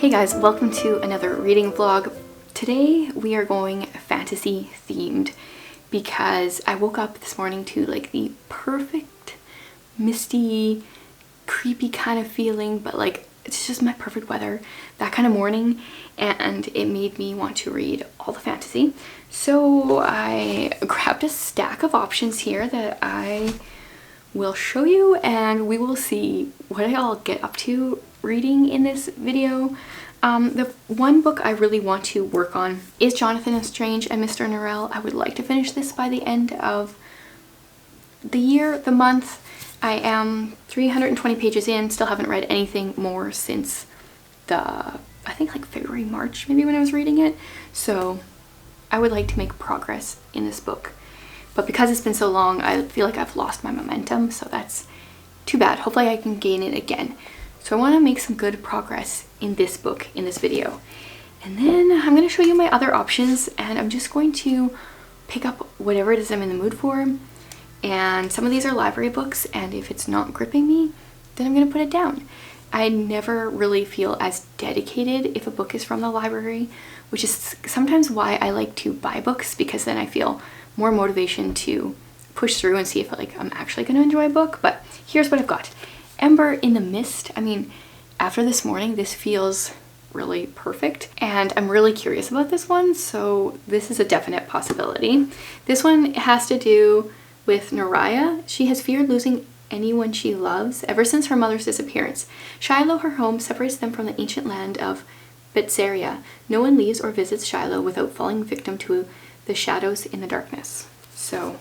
Hey guys, welcome to another reading vlog. Today we are going fantasy themed because I woke up this morning to like the perfect misty, creepy kind of feeling, but like it's just my perfect weather, that kind of morning, and it made me want to read all the fantasy. So I grabbed a stack of options here that I will show you, and we will see what I'll get up to reading in this video. The one book I really want to work on is Jonathan Strange and Mr. Norrell. I would like to finish this by the end of the year, the month. I am 320 pages in, still haven't read anything more since I think like February, March maybe, when I was reading it. So I would like to make progress in this book. But because it's been so long, I feel like I've lost my momentum, so that's too bad. Hopefully I can gain it again. So I want to make some good progress in this book, in this video. And then I'm going to show you my other options, and I'm just going to pick up whatever it is I'm in the mood for. And some of these are library books, and if it's not gripping me, then I'm going to put it down. I never really feel as dedicated if a book is from the library, which is sometimes why I like to buy books, because then I feel more motivation to push through and see if like I'm actually going to enjoy a book. But here's what I've got. Ember in the Mist. I mean, after this morning, this feels really perfect, and I'm really curious about this one, so this is a definite possibility. This one has to do with Naraya. She has feared losing anyone she loves ever since her mother's disappearance. Shiloh, her home, separates them from the ancient land of Betsaria. No one leaves or visits Shiloh without falling victim to the shadows in the darkness. So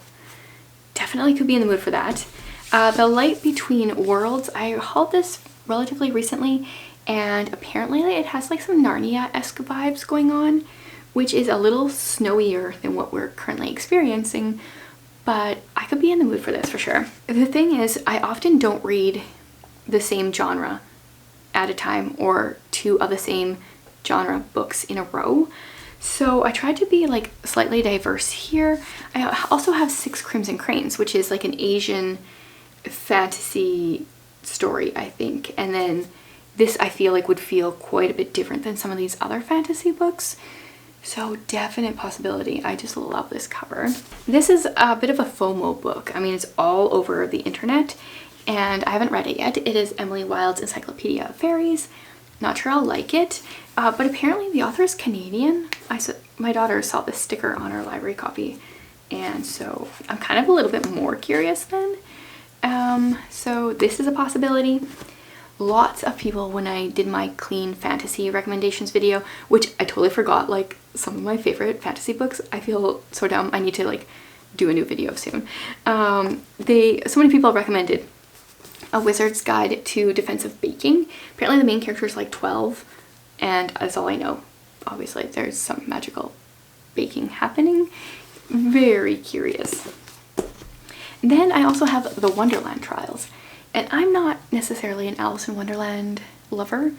definitely could be in the mood for that. The Light Between Worlds. I hauled this relatively recently, and apparently it has like some Narnia-esque vibes going on, which is a little snowier than what we're currently experiencing, but I could be in the mood for this for sure. The thing is, I often don't read the same genre at a time or two of the same genre books in a row. So I tried to be like slightly diverse here. I also have Six Crimson Cranes, which is like an Asian fantasy story, I think, and then this I feel like would feel quite a bit different than some of these other fantasy books. So definite possibility. I just love this cover. This is a bit of a FOMO book. I mean, it's all over the internet and I haven't read it yet. It is Emily Wilde's Encyclopedia of Fairies. Not sure I'll like it, but apparently the author is Canadian. My daughter saw this sticker on her library copy, and so I'm kind of a little bit more curious then. So this is a possibility. Lots of people, when I did my clean fantasy recommendations video, which I totally forgot like some of my favorite fantasy books, I feel so dumb. I need to like do a new video soon. So many people recommended A Wizard's Guide to Defensive Baking. Apparently the main character is like 12, and that's all I know. Obviously there's some magical baking happening. Very curious. Then I also have The Wonderland Trials, and I'm not necessarily an Alice in Wonderland lover,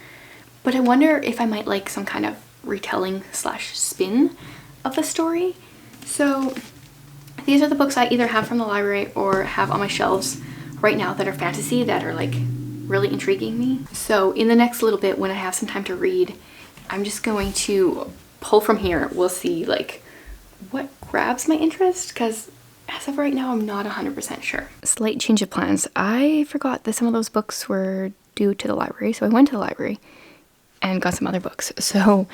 but I wonder if I might like some kind of retelling slash spin of the story. So these are the books I either have from the library or have on my shelves right now that are fantasy, that are like really intriguing me. So in the next little bit, when I have some time to read, I'm just going to pull from here. We'll see like what grabs my interest, because as of right now, I'm not 100% sure. Slight change of plans. I forgot that some of those books were due to the library, so I went to the library and got some other books. So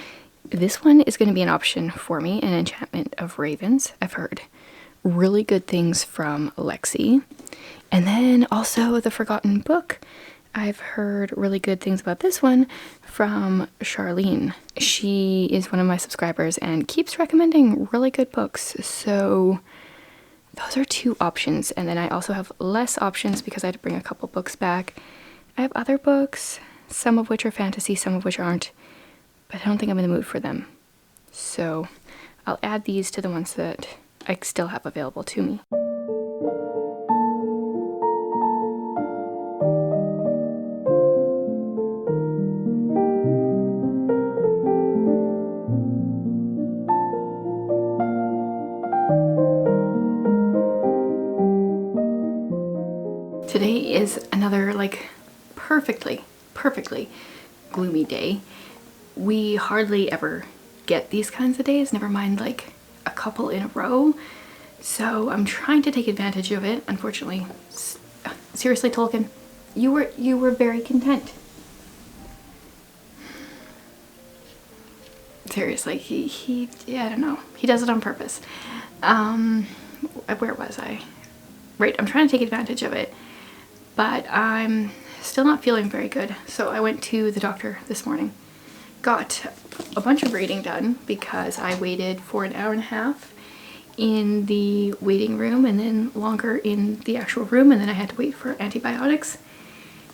this one is going to be an option for me, An Enchantment of Ravens. I've heard really good things from Lexi. And then also The Forgotten Book. I've heard really good things about this one from Charlene. She is one of my subscribers and keeps recommending really good books. So those are two options, and then I also have less options because I had to bring a couple books back. I have other books, some of which are fantasy, some of which aren't, but I don't think I'm in the mood for them. So I'll add these to the ones that I still have available to me. Today is another like perfectly gloomy day. we hardly ever get these kinds of days, never mind like a couple in a row. So I'm trying to take advantage of it. Unfortunately, seriously, Tolkien, you were very content. Seriously, he yeah, I don't know. He does it on purpose. Where was I? Right, I'm trying to take advantage of it, but I'm still not feeling very good. So I went to the doctor this morning, got a bunch of reading done because I waited for an hour and a half in the waiting room and then longer in the actual room, and then I had to wait for antibiotics.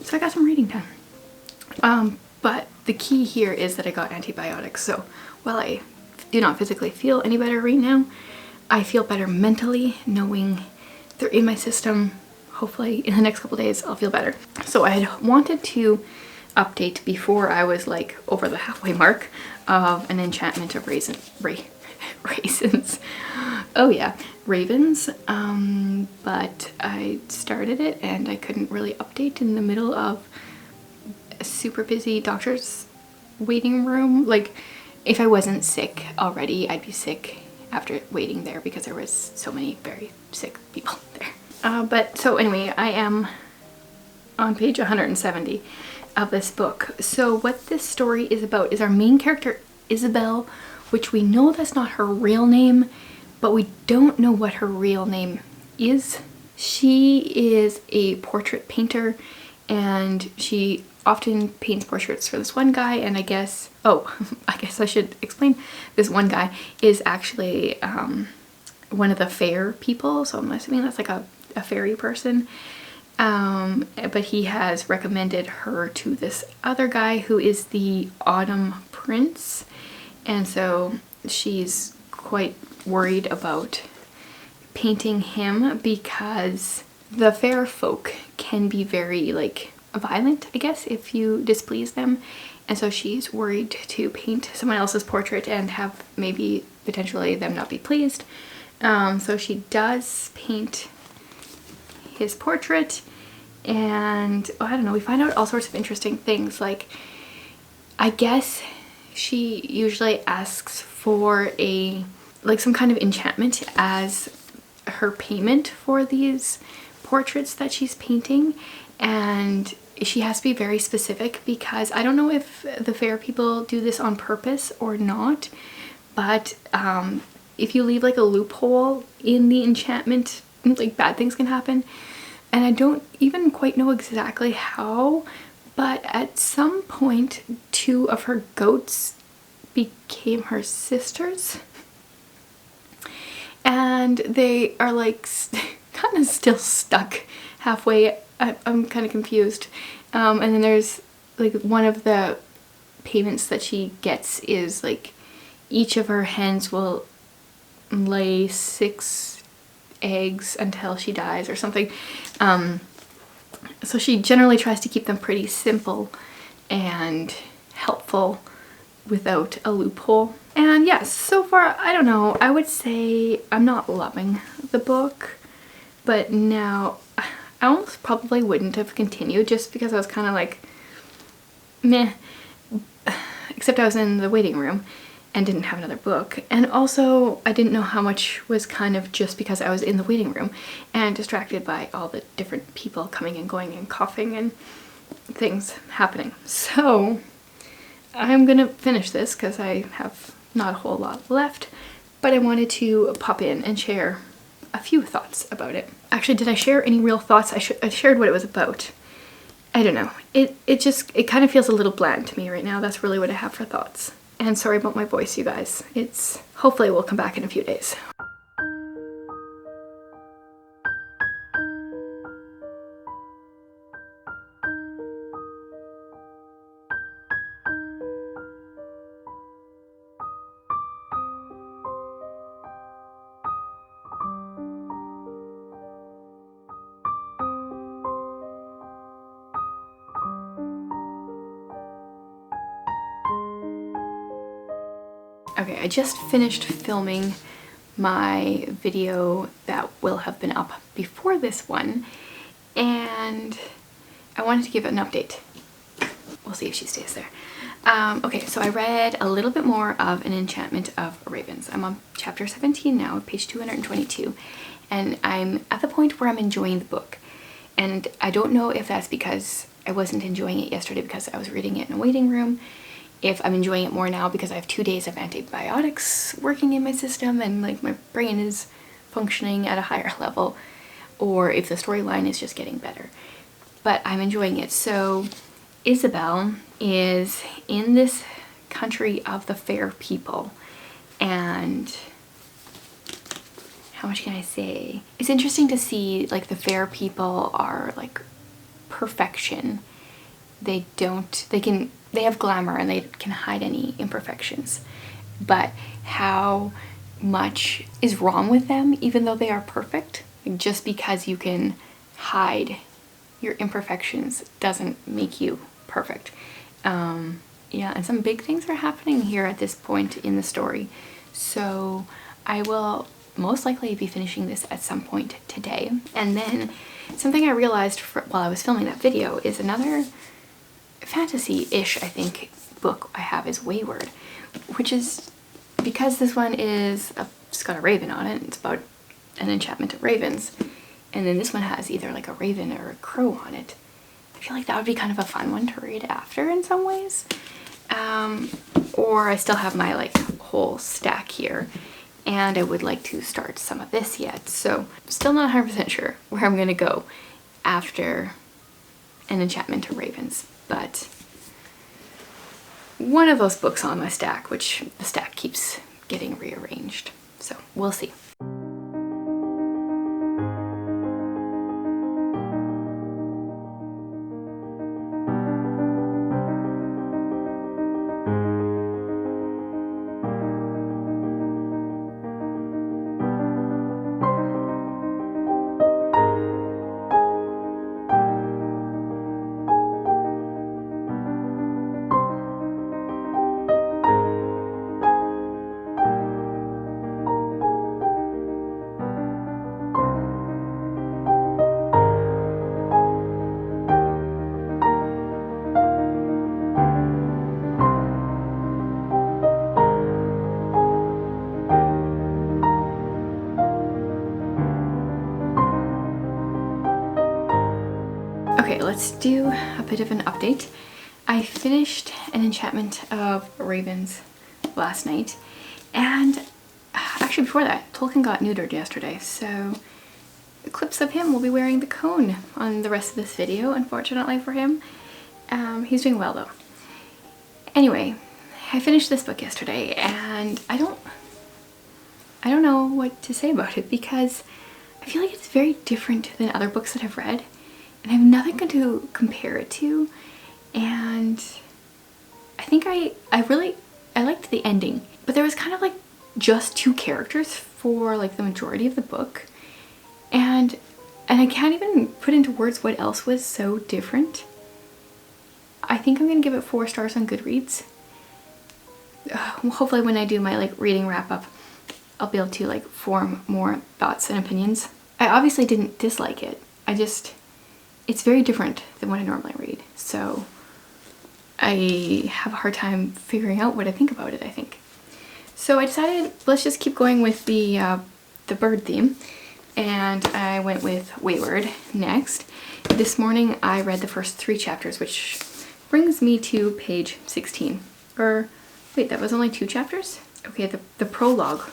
So I got some reading done. But the key here is that I got antibiotics. So while I do not physically feel any better right now, I feel better mentally knowing they're in my system. Hopefully in the next couple days I'll feel better. So I had wanted to update before I was like over the halfway mark of an enchantment of raisins. Oh yeah, ravens. But I started it and I couldn't really update in the middle of a super busy doctor's waiting room. Like if I wasn't sick already, I'd be sick after waiting there because there was so many very sick people there. But so anyway, I am on page 170 of this book. So what this story is about is our main character Isabel, which we know that's not her real name, but we don't know what her real name is. She is a portrait painter and she often paints portraits for this one guy, and I guess I should explain, this one guy is actually one of the fair people, so I'm assuming that's like a fairy person. But he has recommended her to this other guy who is the Autumn Prince, and so she's quite worried about painting him because the fair folk can be very like violent, I guess, if you displease them, and so she's worried to paint someone else's portrait and have maybe potentially them not be pleased. So she does paint his portrait, and I don't know, we find out all sorts of interesting things. Like, I guess she usually asks for some kind of enchantment as her payment for these portraits that she's painting, and she has to be very specific because I don't know if the fair people do this on purpose or not, but if you leave like a loophole in the enchantment, like bad things can happen. And I don't even quite know exactly how, but at some point 2 of her goats became her sisters, and they are like kind of still stuck halfway. I'm kind of confused. And then there's like one of the payments that she gets is like each of her hens will lay 6 eggs until she dies or something. So she generally tries to keep them pretty simple and helpful without a loophole. And yes, so far, I don't know, I would say I'm not loving the book, but now I almost probably wouldn't have continued just because I was kind of like meh, except I was in the waiting room and didn't have another book, and also I didn't know how much was kind of just because I was in the waiting room and distracted by all the different people coming and going and coughing and things happening. So I'm gonna finish this because I have not a whole lot left, but I wanted to pop in and share a few thoughts about it. Actually, did I share any real thoughts? I shared what it was about. I don't know. It kind of feels a little bland to me right now. That's really what I have for thoughts. And sorry about my voice, you guys. Hopefully it will come back in a few days. Okay, I just finished filming my video that will have been up before this one, and I wanted to give it an update. We'll see if she stays there. Okay, so I read a little bit more of An Enchantment of Ravens. I'm on chapter 17 now, page 222, and I'm at the point where I'm enjoying the book. And I don't know if that's because I wasn't enjoying it yesterday because I was reading it in a waiting room, if I'm enjoying it more now because I have 2 days of antibiotics working in my system and like my brain is functioning at a higher level, or if the storyline is just getting better. But I'm enjoying it. So Isabel is in this country of the fair people, and how much can I say? It's interesting to see like the fair people are like perfection. They have glamour and they can hide any imperfections, but how much is wrong with them even though they are perfect? Just because you can hide your imperfections doesn't make you perfect. Yeah, and some big things are happening here at this point in the story. So I will most likely be finishing this at some point today. And then something I realized while I was filming that video is another fantasy-ish, I think, book I have is Wayward, which is because this one it's got a raven on it. It's about an enchantment of ravens. And then this one has either like a raven or a crow on it. I feel like that would be kind of a fun one to read after in some ways. Or I still have my like whole stack here and I would like to start some of this yet. So still not 100% sure where I'm gonna go after An Enchantment of Ravens, but one of those books on my stack, which the stack keeps getting rearranged. So we'll see. Okay, let's do a bit of an update. I finished An Enchantment of Ravens last night, and actually before that, Tolkien got neutered yesterday, so clips of him will be wearing the cone on the rest of this video, unfortunately for him. He's doing well though. Anyway, I finished this book yesterday, and I don't know what to say about it because I feel like it's very different than other books that I've read. And I have nothing to compare it to, and I think I liked the ending, but there was kind of like just 2 characters for like the majority of the book, and I can't even put into words what else was so different. I think I'm gonna give it 4 stars on Goodreads. Hopefully when I do my like reading wrap up, I'll be able to like form more thoughts and opinions. I obviously didn't dislike it. It's very different than what I normally read, so I have a hard time figuring out what I think about it, I think. So I decided let's just keep going with the bird theme, and I went with Wayward next. This morning I read the first 3 chapters, which brings me to page 16. Or wait, that was only 2 chapters? Okay, the prologue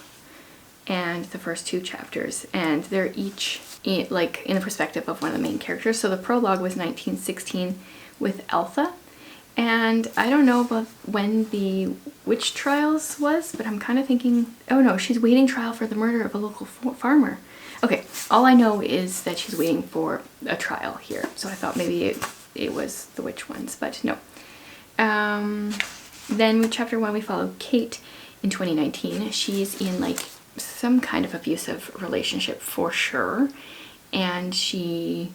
and the first 2 chapters, and they're each in the perspective of one of the main characters. So the prologue was 1916 with Altha, and I don't know about when the witch trials was, but I'm kind of thinking, oh no, she's waiting trial for the murder of a local farmer. Okay, all I know is that she's waiting for a trial here, so I thought maybe it was the witch ones, but no. Then with chapter 1 we follow Kate in 2019. She's in like some kind of abusive relationship for sure, and she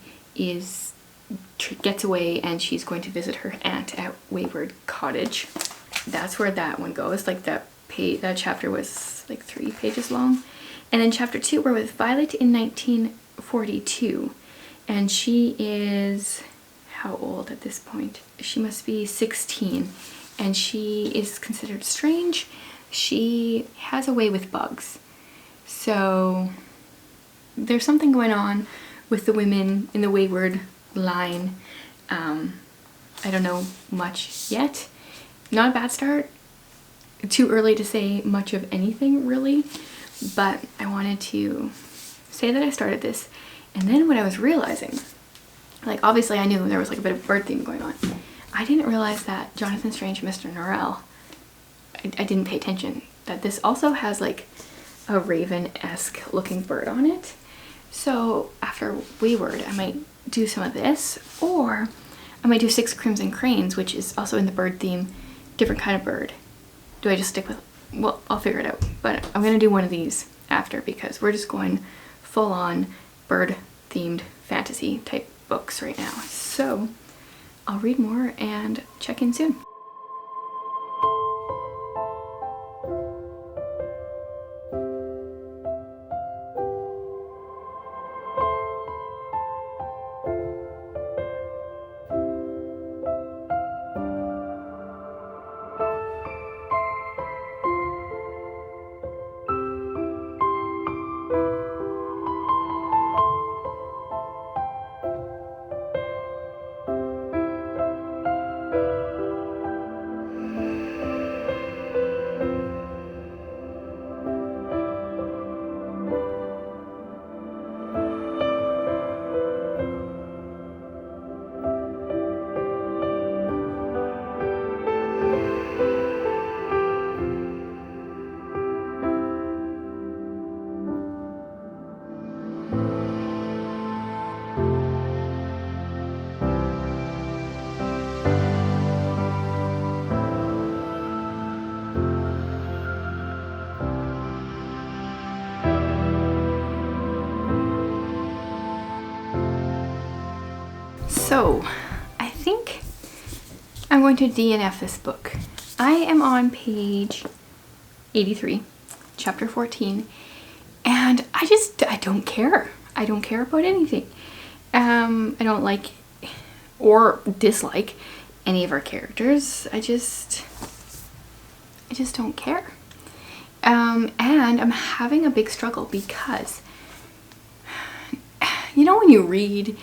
gets away and she's going to visit her aunt at Wayward Cottage. That's where that one goes. Like that chapter was like 3 pages long. And then chapter 2 we're with Violet in 1942, and she is how old at this point? She must be 16, and she is considered strange. She has a way with bugs. So there's something going on with the women in the Wayward line. I don't know much yet. Not a bad start. Too early to say much of anything really, but I wanted to say that I started this. And then what I was realizing, like obviously I knew there was like a bit of bird theme going on. I didn't realize that Jonathan Strange and Mr. Norrell, I didn't pay attention, that this also has like a raven-esque looking bird on it. So after Wayward, I might do some of this, or I might do Six Crimson Cranes, which is also in the bird theme, different kind of bird. Do I just stick with, well, I'll figure it out. But I'm gonna do one of these after because we're just going full on bird themed fantasy type books right now. So I'll read more and check in soon. So, I think I'm going to DNF this book. I am on page 83, chapter 14, and I don't care. I don't care about anything. I don't like or dislike any of our characters. I just don't care. And I'm having a big struggle because, you know, when you read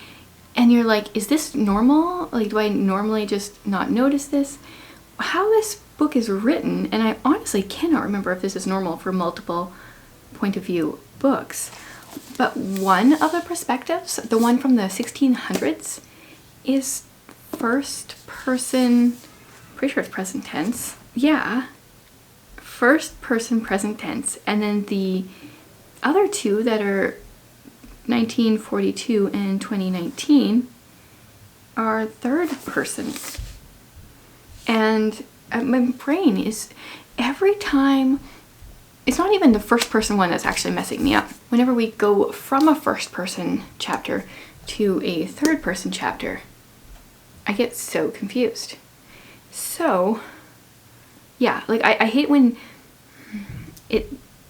and you're like, is this normal? Like, do I normally just not notice this? How this book is written, and I honestly cannot remember if this is normal for multiple point of view books, but one of the perspectives, the one from the 1600s, is first person, pretty sure it's present tense. Yeah, first person present tense, and then the other two that are 1942 and 2019 are third person. And my brain is, every time, it's not even the first person one that's actually messing me up. Whenever we go from a first person chapter to a third person chapter, I get so confused. So yeah, like I hate when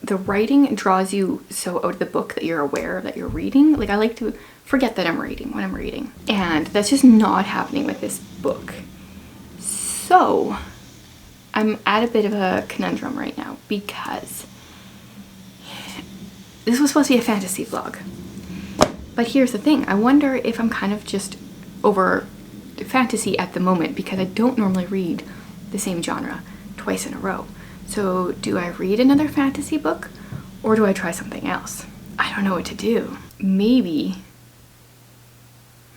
the writing draws you so out of the book that you're aware that you're reading. Like, I like to forget that I'm reading when I'm reading. And that's just not happening with this book. So I'm at a bit of a conundrum right now because this was supposed to be a fantasy vlog. But here's the thing. I wonder if I'm kind of just over fantasy at the moment because I don't normally read the same genre twice in a row. So do I read another fantasy book or do I try something else? I don't know what to do. Maybe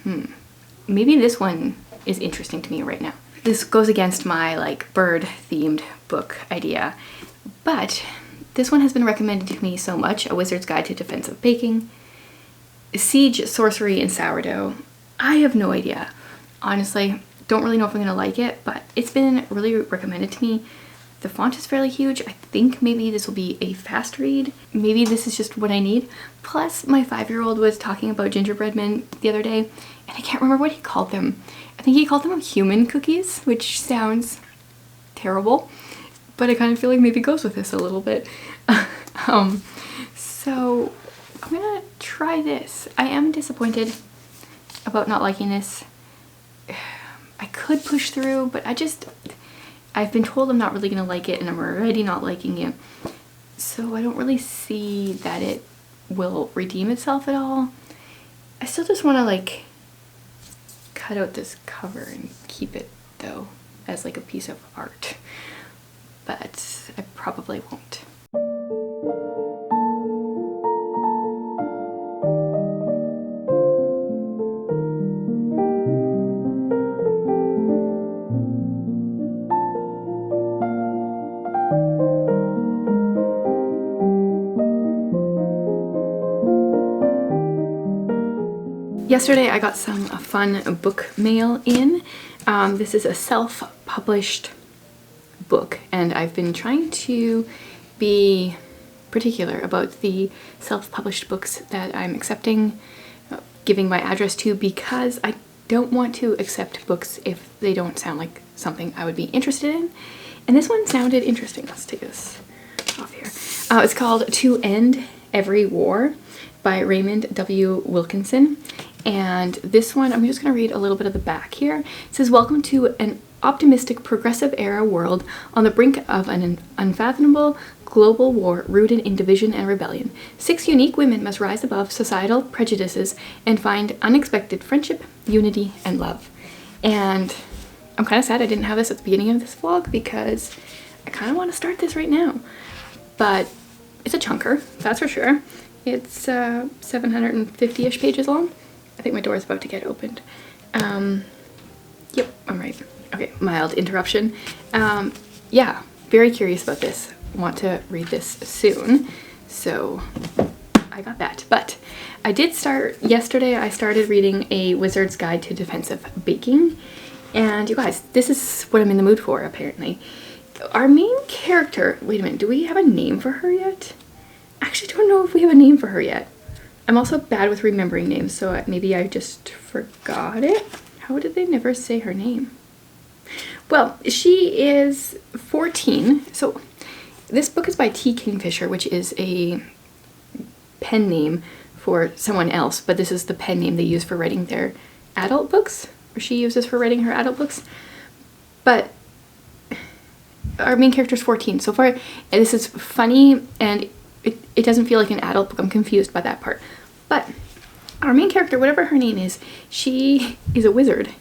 this one is interesting to me right now. This goes against my like bird themed book idea, but this one has been recommended to me so much. A Wizard's Guide to Defensive Baking, Siege, Sorcery, and Sourdough. I have no idea. Honestly, don't really know if I'm gonna like it, but it's been really recommended to me. The font is fairly huge. I think maybe this will be a fast read. Maybe this is just what I need. Plus, my 5-year-old was talking about gingerbread men the other day, and I can't remember what he called them. I think he called them human cookies, which sounds terrible, but I kind of feel like maybe goes with this a little bit. So I'm gonna try this. I am disappointed about not liking this. I could push through, but I've been told I'm not really gonna like it, and I'm already not liking it. So I don't really see that it will redeem itself at all. I still just want to like cut out this cover and keep it though as like a piece of art, but I probably won't. Yesterday I got some fun book mail in. This is a self-published book, and I've been trying to be particular about the self-published books that I'm accepting, giving my address to, because I don't want to accept books if they don't sound like something I would be interested in. And this one sounded interesting. Let's take this off here. It's called To End Every War by Raymond W. Wilkinson. And this one, I'm just going to read a little bit of the back here. It says, "Welcome to an optimistic progressive era world on the brink of an unfathomable global war rooted in division and rebellion. 6 unique women must rise above societal prejudices and find unexpected friendship, unity, and love." And I'm kind of sad I didn't have this at the beginning of this vlog, because I kind of want to start this right now. But it's a chunker, that's for sure. It's 750-ish pages long. I think my door is about to get opened. Yep, I'm right. Okay, mild interruption. Yeah, very curious about this. Want to read this soon. So I got that. But I did start, yesterday I started reading A Wizard's Guide to Defensive Baking. And you guys, this is what I'm in the mood for, apparently. Our main character, wait a minute, do we have a name for her yet? I actually don't know if we have a name for her yet. I'm also bad with remembering names, so maybe I just forgot it. How did they never say her name? Well, she is 14. So this book is by T. Kingfisher, which is a pen name for someone else, but this is the pen name they use for writing their adult books, or she uses for writing her adult books. But our main character is 14 so far, and this is funny, and it doesn't feel like an adult book. I'm confused by that part. But our main character, whatever her name is, she is a wizard.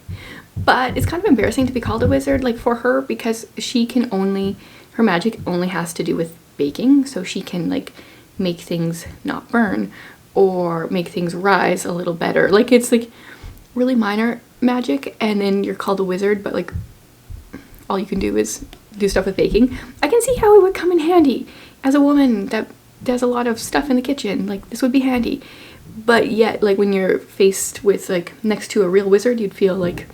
But it's kind of embarrassing to be called a wizard, like, for her, because she can only, her magic only has to do with baking. So she can like make things not burn or make things rise a little better. Like, it's like really minor magic, and then you're called a wizard, but like all you can do is do stuff with baking. I can see how it would come in handy as a woman that does a lot of stuff in the kitchen. Like, this would be handy. But yet, like, when you're faced with like next to a real wizard, you'd feel like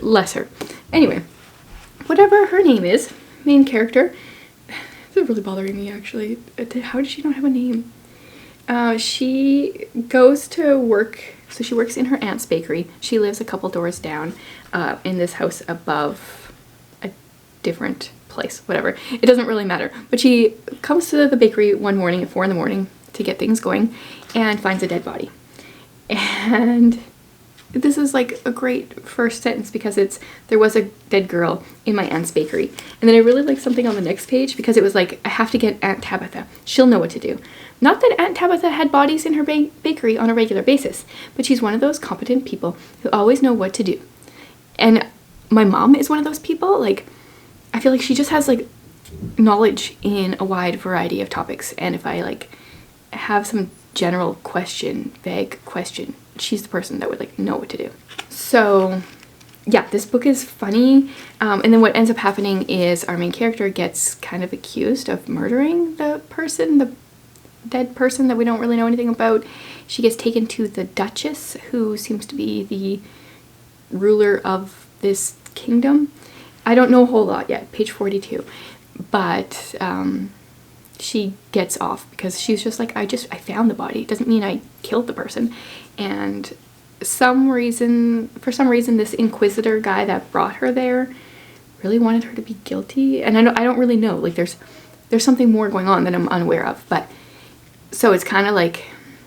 lesser. Anyway, whatever her name is, main character, it's really bothering me actually. How did she not have a name? She goes to work, so she works in her aunt's bakery. She lives a couple doors down in this house above a different place, whatever. It doesn't really matter. But she comes to the bakery one morning at 4 in the morning to get things going and finds a dead body. And this is like a great first sentence, because it's, "There was a dead girl in my aunt's bakery." And then I really like something on the next page, because it was like, "I have to get Aunt Tabitha. She'll know what to do." Not that Aunt Tabitha had bodies in her bakery on a regular basis, but she's one of those competent people who always know what to do. And my mom is one of those people. Like, I feel like she just has like knowledge in a wide variety of topics, and if I like have some general question, vague question, she's the person that would like know what to do. So yeah, this book is funny, and then what ends up happening is our main character gets kind of accused of murdering the person, the dead person that we don't really know anything about. She gets taken to the Duchess, who seems to be the ruler of this kingdom. I don't know a whole lot yet, page 42, but she gets off because she's just like, I found the body. It doesn't mean I killed the person. And for some reason, this inquisitor guy that brought her there really wanted her to be guilty. And I don't really know. Like, there's something more going on that I'm unaware of. But so it's kind of like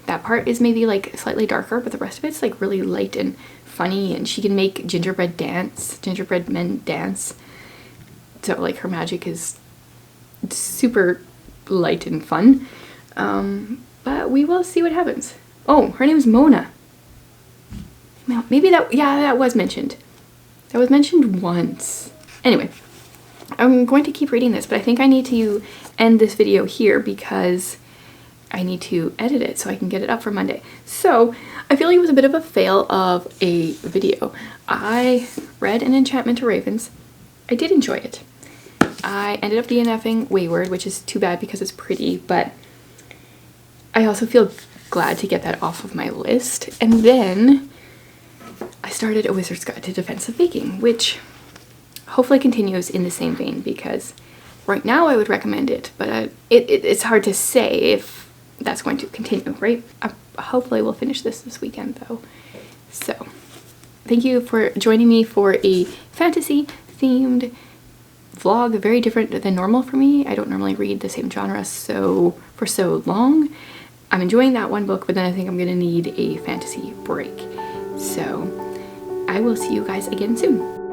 that part is maybe like slightly darker, but the rest of it's like really light and funny. And she can make gingerbread men dance. So like her magic is super light and fun. But we will see what happens. Oh, her name is Mona. Maybe that was mentioned. That was mentioned once. Anyway, I'm going to keep reading this, but I think I need to end this video here because I need to edit it so I can get it up for Monday. So I feel like it was a bit of a fail of a video. I read An Enchantment to Ravens. I did enjoy it. I ended up DNFing Wayward, which is too bad because it's pretty, but I also feel glad to get that off of my list. And then I started A Wizard's Guide to Defensive Baking, which hopefully continues in the same vein, because right now I would recommend it, but it's hard to say if that's going to continue, right? Hopefully we'll finish this weekend though. So thank you for joining me for a fantasy themed vlog, very different than normal for me. I don't normally read the same genre for so long. I'm enjoying that one book, but then I think I'm gonna need a fantasy break. So I will see you guys again soon.